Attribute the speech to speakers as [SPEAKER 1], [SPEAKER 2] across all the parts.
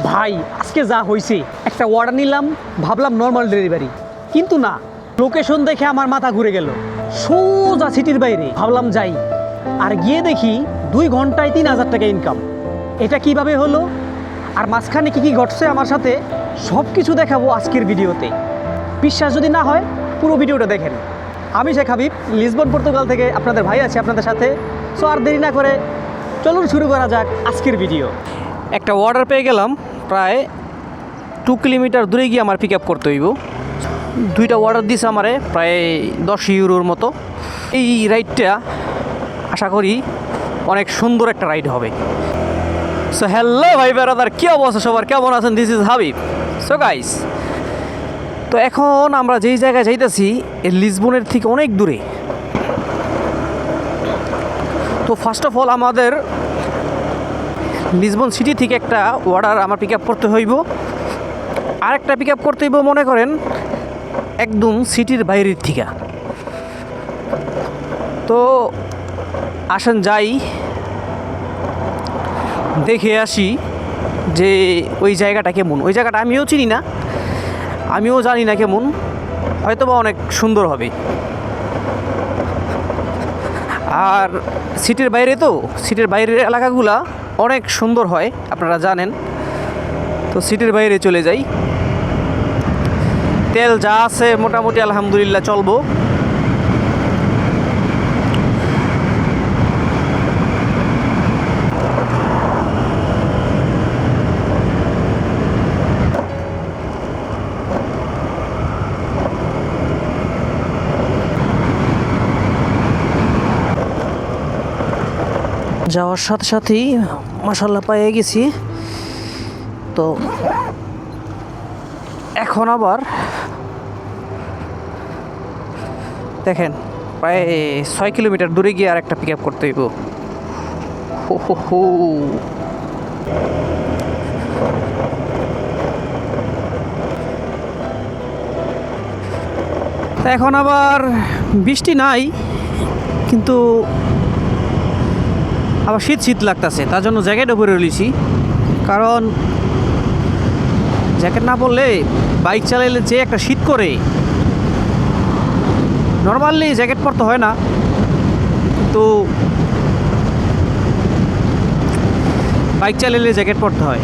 [SPEAKER 1] ভাই আজকে যা হয়েছে, একটা অর্ডার নিলাম, ভাবলাম নর্মাল ডেলিভারি, কিন্তু না, লোকেশন দেখে আমার মাথা ঘুরে গেল। সোজা সিটির বাইরে। ভাবলাম যাই, আর গিয়ে দেখি 2 ঘন্টায় 3,000 টাকা ইনকাম। এটা কিভাবে হলো আর মাঝখানে কি কি ঘটছে আমার সাথে, সব কিছু দেখাবো আজকের ভিডিওতে। বিশ্বাস যদি না হয় পুরো ভিডিওটা দেখেন। আমি শেখ হাবিব, লিসবন পর্তুগাল থেকে আপনাদের ভাই আছে আপনাদের সাথে। সো আর দেরি না করে চলুন শুরু করা যাক আজকের ভিডিও। একটা অর্ডার পেয়ে গেলাম, প্রায় 2 কিলোমিটার দূরে গিয়ে আমার পিক আপ করতে হইব। 2টা অর্ডার দিছে আমারে, প্রায় 10 ইউরোর মতো। এই রাইডটা আশা করি অনেক সুন্দর একটা রাইড হবে। সো হ্যালো ভাই ব্রাদার, কী অবস্থা সবার, কেমন আছেন? This is Habib. So guys, তো এখন আমরা যেই জায়গায় যাইতেছি এই লিসবনের থেকে অনেক দূরে। তো ফার্স্ট অফ অল আমাদের লিসবন সিটি থেকে একটা অর্ডার আমার পিক আপ করতে হইব, আরেকটা পিক আপ করতে হইব মনে করেন একদম সিটির বাইরের থেকে। তো আসেন যাই, দেখে আসি যে ওই জায়গাটা কেমন। ওই জায়গাটা আমিও চিনি না, আমিও জানি না কেমন, হয়তো বা অনেক সুন্দর হবে। আর সিটির বাইরে, তো সিটির বাইরের এলাকাগুলা অনেক সুন্দর হয়, আপনারা জানেন। তো সিটির বাইরে চলে যাই। তেল যা আছে মোটামুটি আলহামদুলিল্লাহ চলবো। যাওয়ার সাথে সাথেই মাশাআল্লাহ পেয়ে গেছি। তো এখন আবার দেখেন প্রায় 6 কিলোমিটার দূরে গিয়ে আর একটা পিক আপ করতে হইব। হো এখন আবার বৃষ্টি নাই, কিন্তু আবার শীত শীত লাগতেছে, তার জন্য জ্যাকেটও পরে রয়েছি। কারণ জ্যাকেট না পরলে বাইক চালাইলে যে একটা শীত করে, নর্মালি জ্যাকেট পরতে হয় না, কিন্তু বাইক চালাইলে জ্যাকেট পরতে হয়।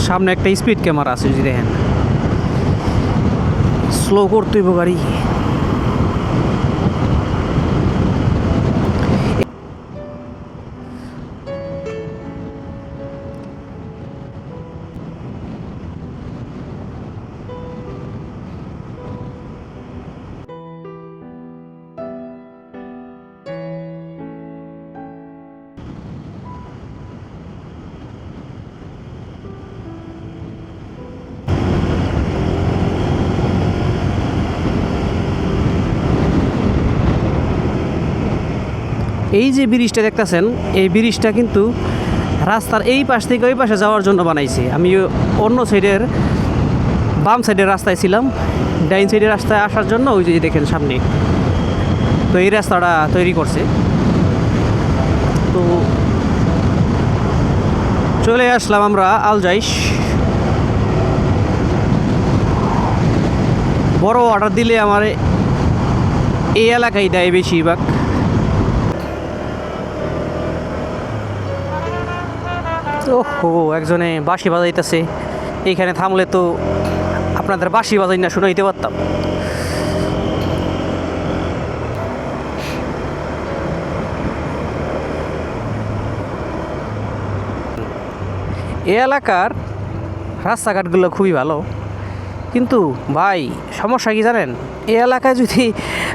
[SPEAKER 1] সামনে একটা স্পিড ক্যামেরা আছে, যদি দেখেন, স্লো করতে হইব গাড়ি। এই যে ব্রিজটা দেখতেছেন, এই ব্রিজটা কিন্তু রাস্তার এই পাশ থেকে ওই পাশে যাওয়ার জন্য বানাইছে। আমি অন্য সাইডের বাম সাইডের রাস্তায় ছিলাম, ডাইন সাইডের রাস্তায় আসার জন্য ওই যে দেখেন সামনে, তো এই রাস্তাটা তৈরি করছে। তো চলে আসলাম আমরা আলজাইশ। বড় অর্ডার দিলে আমার এই এলাকায় দেয় বেশিরভাগ। ওহো, একজনে বাঁশি বাজাইতেছে। এইখানে থামলে তো আপনাদের বাঁশি বাজাই না শুনাইতে পারতাম। এই এলাকার রাস্তাঘাটগুলো খুবই ভালো, কিন্তু ভাই সমস্যা কি জানেন? এই এলাকায় যদি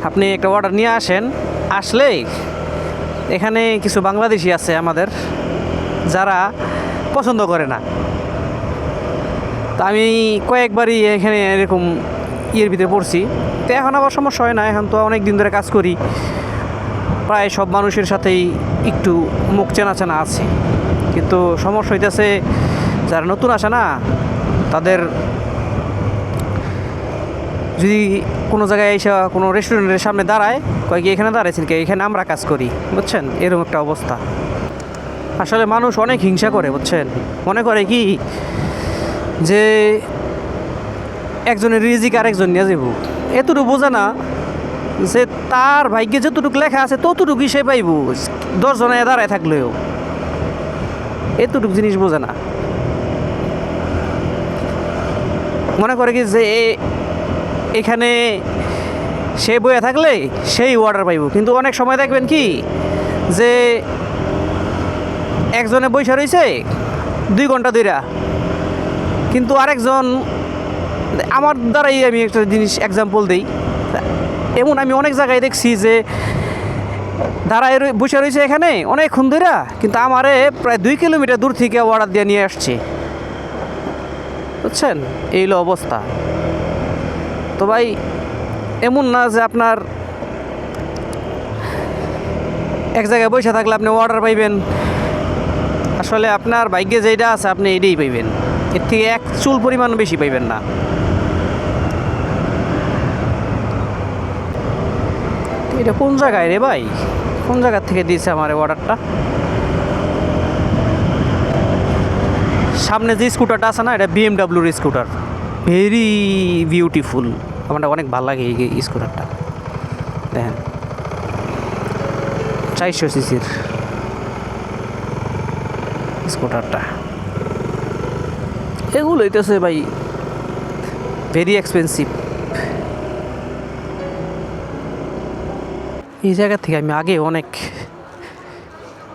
[SPEAKER 1] আপনি একটা অর্ডার নিয়ে আসলে এখানে কিছু বাংলাদেশি আছে আমাদের, যারা পছন্দ করে না। তা আমি কয়েকবারই এখানে এরকম ইয়ের ভিতরে পড়ছি। তো এখন আবার সমস্যা হয় না, এখন তো অনেক দিন ধরে কাজ করি, প্রায় সব মানুষের সাথেই একটু মুখ চেনা চেনা আছে। কিন্তু সমস্যা হইতেছে যারা নতুন আসে না, তাদের যদি কোনো জায়গায় এসে কোনো রেস্টুরেন্টের সামনে দাঁড়ায় কয় কি এখানে দাঁড়াইছেন কি, এখানে আমরা কাজ করি, বুঝছেন, এরকম একটা অবস্থা। আসলে মানুষ অনেক হিংসা করে, বুঝছেন, মনে করে কি যে একজনের রিজিক আরেকজন নিয়ে যাব, এতটুকু বোঝে না যে তার ভাগ্যে যতটুকু লেখা আছে ততটুকুই সে পাইব, 10 জনে দাঁড়ায় থাকলেও এতটুকু জিনিস বোঝে না। মনে করে কি যে এখানে সে বয়ে থাকলে সেই অর্ডার পাইব, কিন্তু অনেক সময় দেখবেন কি যে একজনে বৈশা রয়েছে 2 ঘন্টা ধইরা, কিন্তু আরেকজন, আমার দ্বারাই আমি একটা জিনিস এক্সাম্পল দিই, এমন আমি অনেক জায়গায় দেখছি যে দাঁড়ায় বসে রয়েছে এখানে অনেকক্ষণ ধইরা, কিন্তু আমারে প্রায় 2 কিলোমিটার দূর থেকে অর্ডার দিয়ে নিয়ে আসছে, বুঝছেন, এই হলো অবস্থা। তো ভাই এমন না যে আপনার এক জায়গায় বসে থাকলে আপনি অর্ডার পাইবেন, আসলে আপনার ভাগ্যে যেটা আছে আপনি এটাই পাইবেন, এর থেকে এক চুল পরিমাণ বেশি পাইবেন না। এটা কোন জায়গায় রে ভাই, কোন জায়গার থেকে দিয়েছে আমার অর্ডারটা? সামনে যে স্কুটারটা আছে না, এটা বিএমডাব্লিউর স্কুটার, ভেরি বিউটিফুল, আমার অনেক ভালো লাগে এই স্কুটারটা। দেখেন 400 সিসির স্কুটারটা, এগুলো হইতেছে ভাই ভেরি এক্সপেন্সিভ। এই জায়গা থেকে আমি আগে অনেক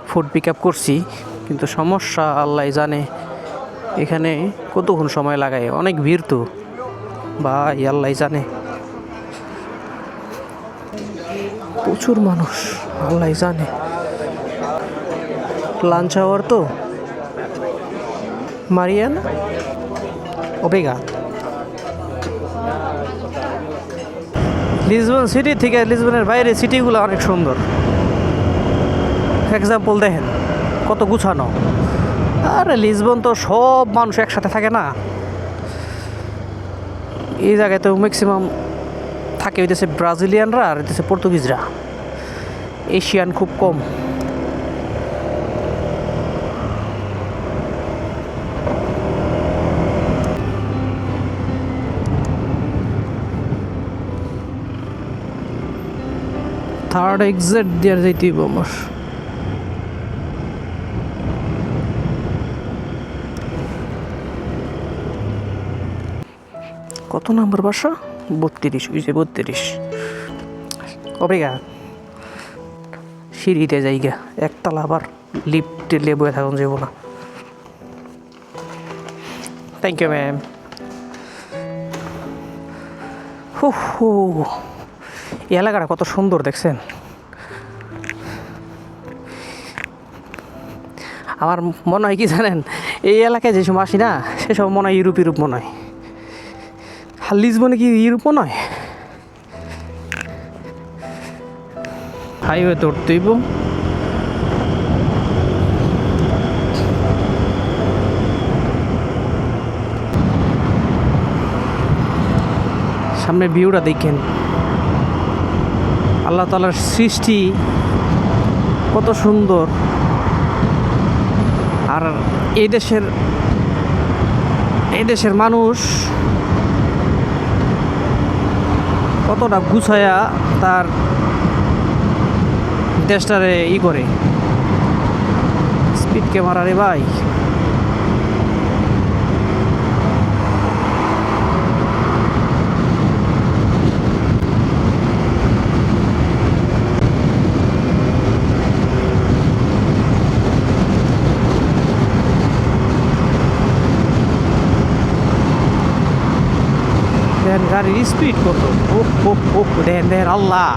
[SPEAKER 1] ফুড পিক আপ করছি, কিন্তু সমস্যা আল্লাহ জানে এখানে কতক্ষণ সময় লাগায়, অনেক ভিড় তো ভাই, আল্লাহ জানে, প্রচুর মানুষ, আল্লাহ জানে। লাঞ্চ আওয়ার তো মারিয়ান ওবেগা, লিসবন সিটি থেকে লিসবনের বাইরে সিটিগুলো অনেক সুন্দর। এক্সাম্পল দেখেন কত গুছানো, আরে লিসবন তো সব মানুষ একসাথে থাকে না, এই জায়গায় তো ম্যাক্সিমাম থাকে হইতেছে ব্রাজিলিয়ানরা আর হইতেছে পর্তুগিজরা, এশিয়ান খুব কম। থার্ড এক্সিট দিয়ে যাইতেই আমার, কত নাম্বার বাসা? 32, ওই যে 32 ওবেগা। সিঁড়িতে যাইগা একতলা, আবার লিফটে বয়ে থাকুন যাব না। Thank you ma'am. হু, এই এলাকাটা কত সুন্দর দেখছেন। আমার মনে হয় কি জানেন, এই এলাকায় যে সময় আসি না সেসব মনে হয় ইউরোপ মনে হয়। আর লিসবনে কি ইউরোপ মনে হয়? হাইওয়ে তো উঠতেইব, সামনে ভিউটা দেখেন, আল্লাহ তাআলার সৃষ্টি কত সুন্দর। আর এই দেশের মানুষ কতটা গুছায়া তার দেশটারে করে, স্পিড ক্যামেরা রে ভাই। গাড়ির স্পিড কত, দেখেন আল্লাহ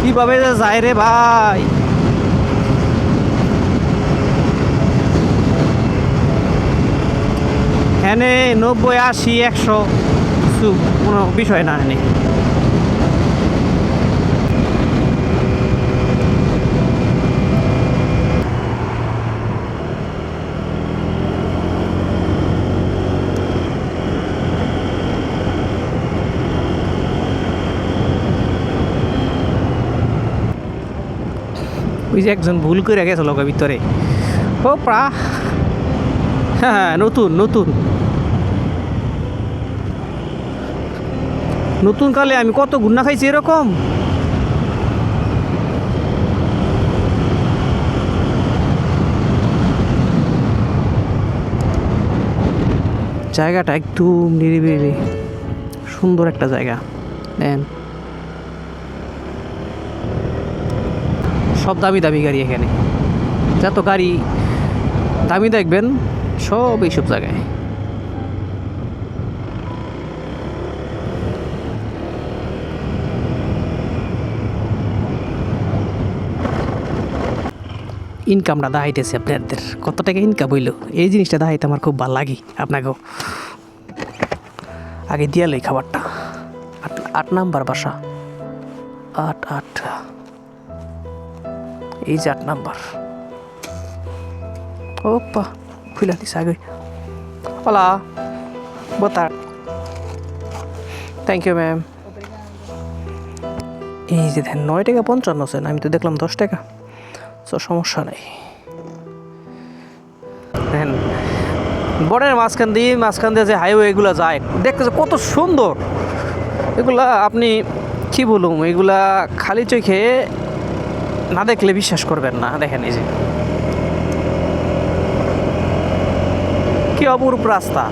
[SPEAKER 1] কিভাবে যে যায় রে ভাই। এনে 90, 80, 100 কিছু কোনো বিষয় না। এনে যে একজন ভুল করে গেছে লগের ভিতরে। ও প্রা, হ্যাঁ নতুন নতুন নতুন কালে আমি কত গুন্না খাইছি এরকম। জায়গাটা একদম নিরিবিলি, সুন্দর একটা জায়গা। দেন সব দামি দামি গাড়ি এখানে, যত গাড়ি দামি দেখবেন সব এইসব জায়গায়। ইনকামটা দেখাইতেছে আপনাদের, কত টাকা ইনকাম হইলো এই জিনিসটা দেখাইতে আমার খুব ভালো লাগে। আপনাকেও আগে দিয়া লই খাবারটা। 8 নাম্বার বাসা, 8 এই যে 8 নাম্বার। ওপা খুলে দিস আগে। হলা বোতা, থ্যাংক ইউ ম্যাম। এই যে দেন 9 টাকা 55 সেন্ট, আমি তো দেখলাম 10 টাকা, তো সমস্যা নেই। দেখেন বনের মাঝখান দিয়ে যে হাইওয়ে এগুলো যায়, দেখতেছে কত সুন্দর এগুলা। আপনি কি বলুম, এগুলা খালি চোখে না দেখলে বিশ্বাস করবেন না। দেখেন এই যে কি অপরূপ রাস্তা।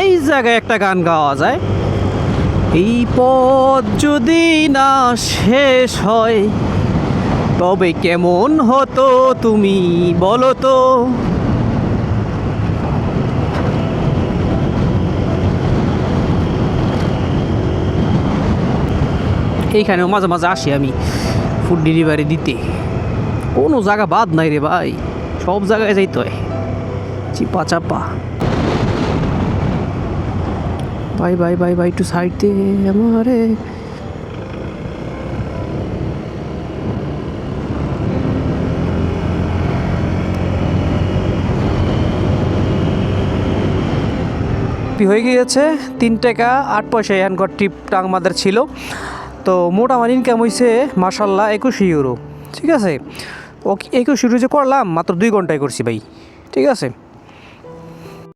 [SPEAKER 1] এই জায়গায় একটা গান গাওয়া যায়, এই পথ যদি না শেষ হয় তবে কেমন হতো তুমি বলো তো। এইখানেও মাঝে মাঝে আসি আমি ফুড ডেলিভারি দিতে, কোনো জায়গা বাদ নাই রে ভাই, সব জায়গায় যাইতে হয় চিপা চাপা। ভাই ভাই ভাই ভাই একটু সাইড দে আমারে। হয়ে গিয়েছে 3 টাকা 8 পয়সা এখানকার ট্রিপটা আমাদের ছিল। তো মোট আমার ইনকাম হয়েছে মাসাল্লাহ 21 ইউরো। ঠিক আছে, ও 21 ইউরো যে করলাম মাত্র 2 ঘন্টায় করছি ভাই। ঠিক আছে।